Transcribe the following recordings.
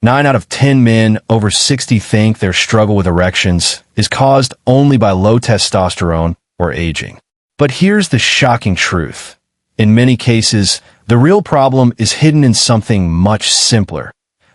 9 out of 10 men over 60 think their struggle with erections is caused only by low testosterone or aging. But here's the shocking truth. In many cases, the real problem is hidden in something much simpler: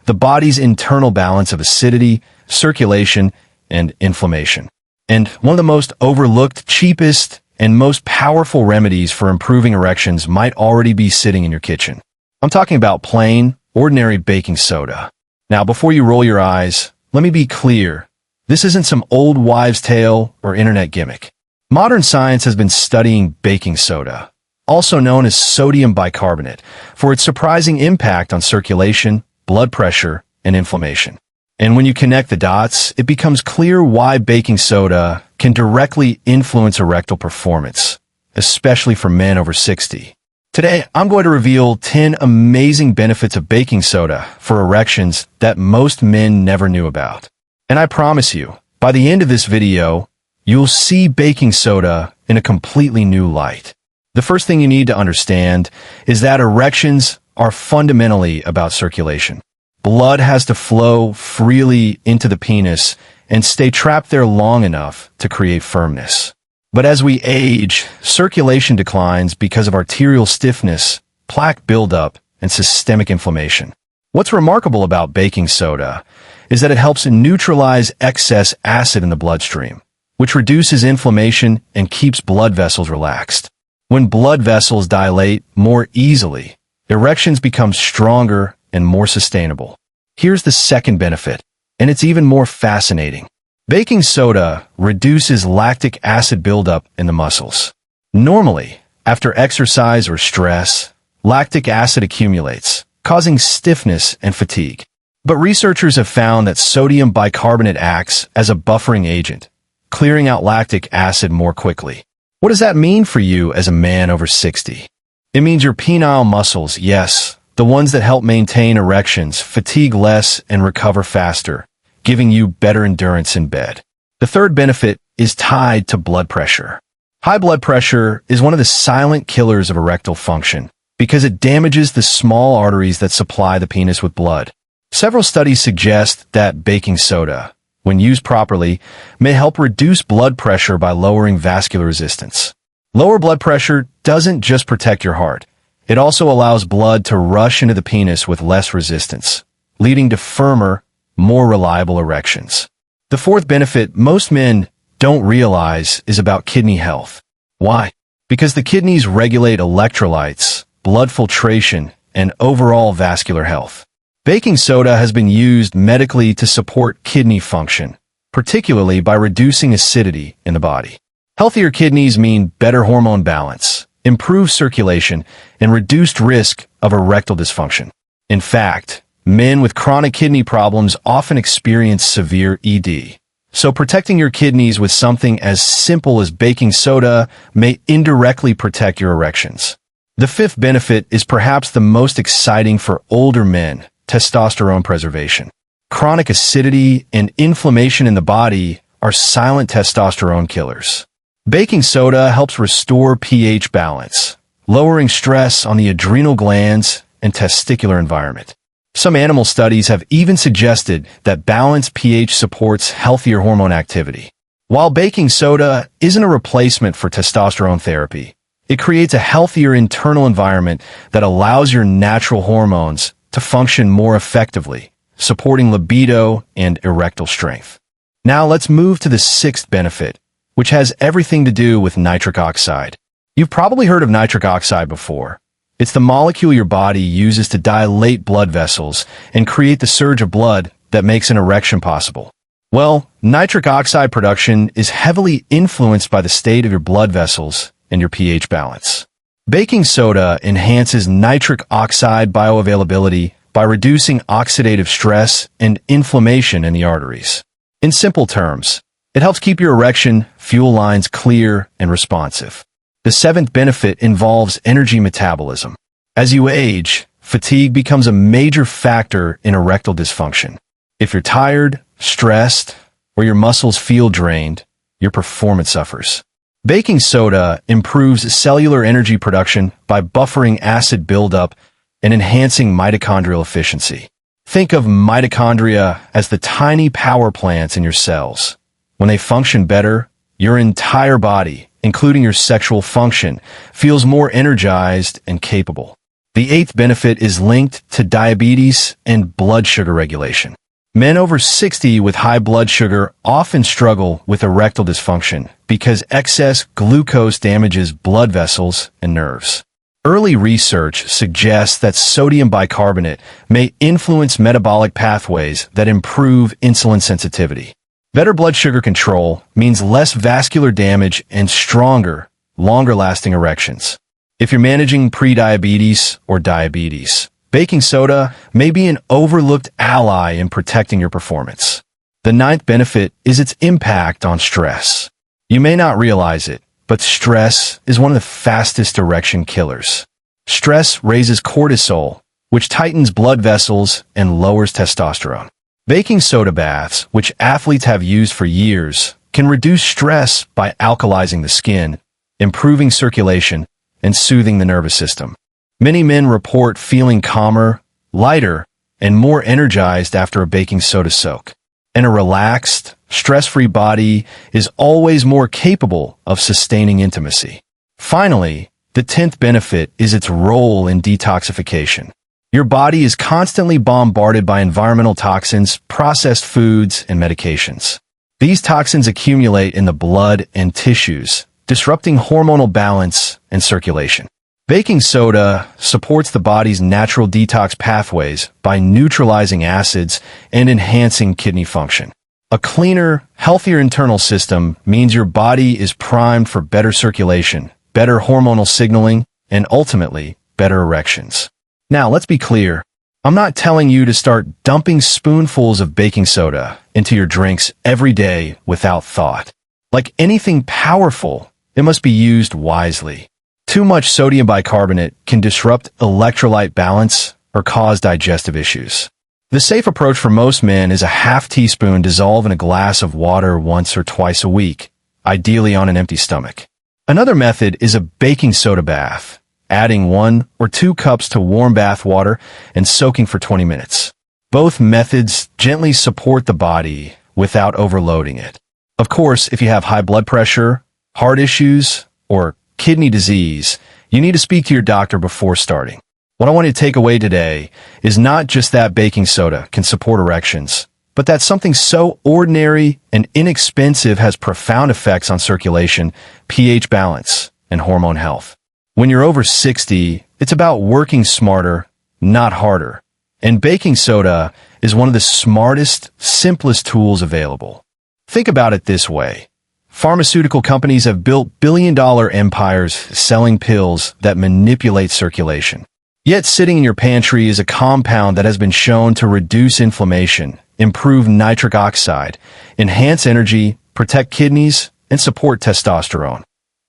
the body's internal balance of acidity, circulation, and inflammation. And one of the most overlooked, cheapest, and most powerful remedies for improving erections might already be sitting in your kitchen. I'm talking about plain, ordinary baking soda. Now, before you roll your eyes, let me be clear. This isn't some old wives' tale or internet gimmick. Modern science has been studying baking soda, also known as sodium bicarbonate, for its surprising impact on circulation, blood pressure, and inflammation. And when you connect the dots, it becomes clear why baking soda can directly influence erectile performance, especially for men over 60. Today, I'm going to reveal 10 amazing benefits of baking soda for erections that most men never knew about. And I promise you, by the end of this video, you'll see baking soda in a completely new light. The first thing you need to understand is that erections are fundamentally about circulation. Blood has to flow freely into the penis and stay trapped there long enough to create firmness. But as we age, circulation declines because of arterial stiffness, plaque buildup, and systemic inflammation. What's remarkable about baking soda is that it helps neutralize excess acid in the bloodstream, which reduces inflammation and keeps blood vessels relaxed. When blood vessels dilate more easily, erections become stronger and more sustainable. Here's the second benefit, and it's even more fascinating. Baking soda reduces lactic acid buildup in the muscles. Normally, after exercise or stress, lactic acid accumulates, causing stiffness and fatigue. But researchers have found that sodium bicarbonate acts as a buffering agent, clearing out lactic acid more quickly. What does that mean for you as a man over 60? It means your penile muscles, yes, the ones that help maintain erections, fatigue less and recover faster, giving you better endurance in bed. The third benefit is tied to blood pressure. High blood pressure is one of the silent killers of erectile function because it damages the small arteries that supply the penis with blood. Several studies suggest that baking soda, when used properly, may help reduce blood pressure by lowering vascular resistance. Lower blood pressure doesn't just protect your heart. It also allows blood to rush into the penis with less resistance, leading to firmer, more reliable erections. The fourth benefit most men don't realize is about kidney health. Why? Because the kidneys regulate electrolytes, blood filtration, and overall vascular health. Baking soda has been used medically to support kidney function, particularly by reducing acidity in the body. Healthier kidneys mean better hormone balance, improved circulation, and reduced risk of erectile dysfunction. In fact, men with chronic kidney problems often experience severe ED. So protecting your kidneys with something as simple as baking soda may indirectly protect your erections. The fifth benefit is perhaps the most exciting for older men: testosterone preservation. Chronic acidity and inflammation in the body are silent testosterone killers. Baking soda helps restore pH balance, lowering stress on the adrenal glands and testicular environment. Some animal studies have even suggested that balanced pH supports healthier hormone activity. While baking soda isn't a replacement for testosterone therapy, it creates a healthier internal environment that allows your natural hormones to function more effectively, supporting libido and erectile strength. Now let's move to the sixth benefit, which has everything to do with nitric oxide. You've probably heard of nitric oxide before. It's the molecule your body uses to dilate blood vessels and create the surge of blood that makes an erection possible. Well, nitric oxide production is heavily influenced by the state of your blood vessels and your pH balance. Baking soda enhances nitric oxide bioavailability by reducing oxidative stress and inflammation in the arteries. In simple terms, it helps keep your erection fuel lines clear and responsive. The seventh benefit involves energy metabolism. As you age, fatigue becomes a major factor in erectile dysfunction. If you're tired, stressed, or your muscles feel drained, your performance suffers. Baking soda improves cellular energy production by buffering acid buildup and enhancing mitochondrial efficiency. Think of mitochondria as the tiny power plants in your cells. When they function better, your entire body, including your sexual function, feels more energized and capable. The eighth benefit is linked to diabetes and blood sugar regulation. Men over 60 with high blood sugar often struggle with erectile dysfunction because excess glucose damages blood vessels and nerves. Early research suggests that sodium bicarbonate may influence metabolic pathways that improve insulin sensitivity. Better blood sugar control means less vascular damage and stronger, longer-lasting erections. If you're managing prediabetes or diabetes, baking soda may be an overlooked ally in protecting your performance. The ninth benefit is its impact on stress. You may not realize it, but stress is one of the fastest erection killers. Stress raises cortisol, which tightens blood vessels and lowers testosterone. Baking soda baths, which athletes have used for years, can reduce stress by alkalizing the skin, improving circulation, and soothing the nervous system. Many men report feeling calmer, lighter, and more energized after a baking soda soak. And a relaxed, stress-free body is always more capable of sustaining intimacy. Finally, the 10th benefit is its role in detoxification. Your body is constantly bombarded by environmental toxins, processed foods, and medications. These toxins accumulate in the blood and tissues, disrupting hormonal balance and circulation. Baking soda supports the body's natural detox pathways by neutralizing acids and enhancing kidney function. A cleaner, healthier internal system means your body is primed for better circulation, better hormonal signaling, and ultimately, better erections. Now, let's be clear. I'm not telling you to start dumping spoonfuls of baking soda into your drinks every day without thought. Like anything powerful, it must be used wisely. Too much sodium bicarbonate can disrupt electrolyte balance or cause digestive issues. The safe approach for most men is a half teaspoon dissolved in a glass of water once or twice a week, ideally on an empty stomach. Another method is a baking soda bath, adding 1 or 2 cups to warm bath water and soaking for 20 minutes. Both methods gently support the body without overloading it. Of course, if you have high blood pressure, heart issues, or kidney disease, you need to speak to your doctor before starting. What I want you to take away today is not just that baking soda can support erections, but that something so ordinary and inexpensive has profound effects on circulation, pH balance, and hormone health. When you're over 60, it's about working smarter, not harder. And baking soda is one of the smartest, simplest tools available. Think about it this way. Pharmaceutical companies have built billion-dollar empires selling pills that manipulate circulation. Yet sitting in your pantry is a compound that has been shown to reduce inflammation, improve nitric oxide, enhance energy, protect kidneys, and support testosterone,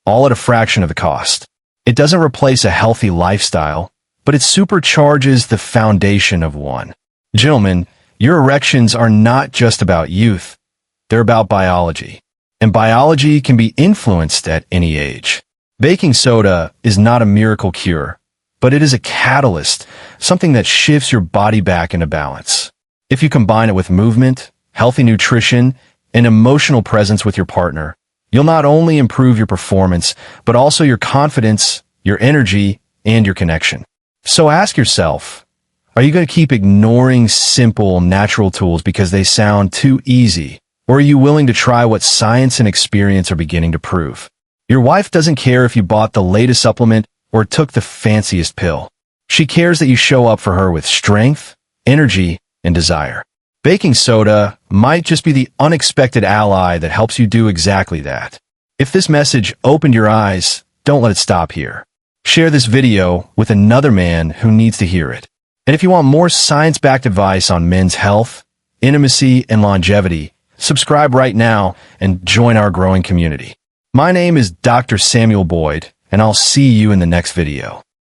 all at a fraction of the cost. It doesn't replace a healthy lifestyle, but it supercharges the foundation of one. Gentlemen, your erections are not just about youth, they're about biology. And biology can be influenced at any age. Baking soda is not a miracle cure, but it is a catalyst, something that shifts your body back into balance. If you combine it with movement, healthy nutrition, and emotional presence with your partner, you'll not only improve your performance, but also your confidence, your energy, and your connection. So ask yourself, are you going to keep ignoring simple, natural tools because they sound too easy? Or are you willing to try what science and experience are beginning to prove? Your wife doesn't care if you bought the latest supplement or took the fanciest pill. She cares that you show up for her with strength, energy, and desire. Baking soda might just be the unexpected ally that helps you do exactly that. If this message opened your eyes, don't let it stop here. Share this video with another man who needs to hear it. And if you want more science-backed advice on men's health, intimacy, and longevity, subscribe right now and join our growing community. My name is Dr. Samuel Boyd, and I'll see you in the next video.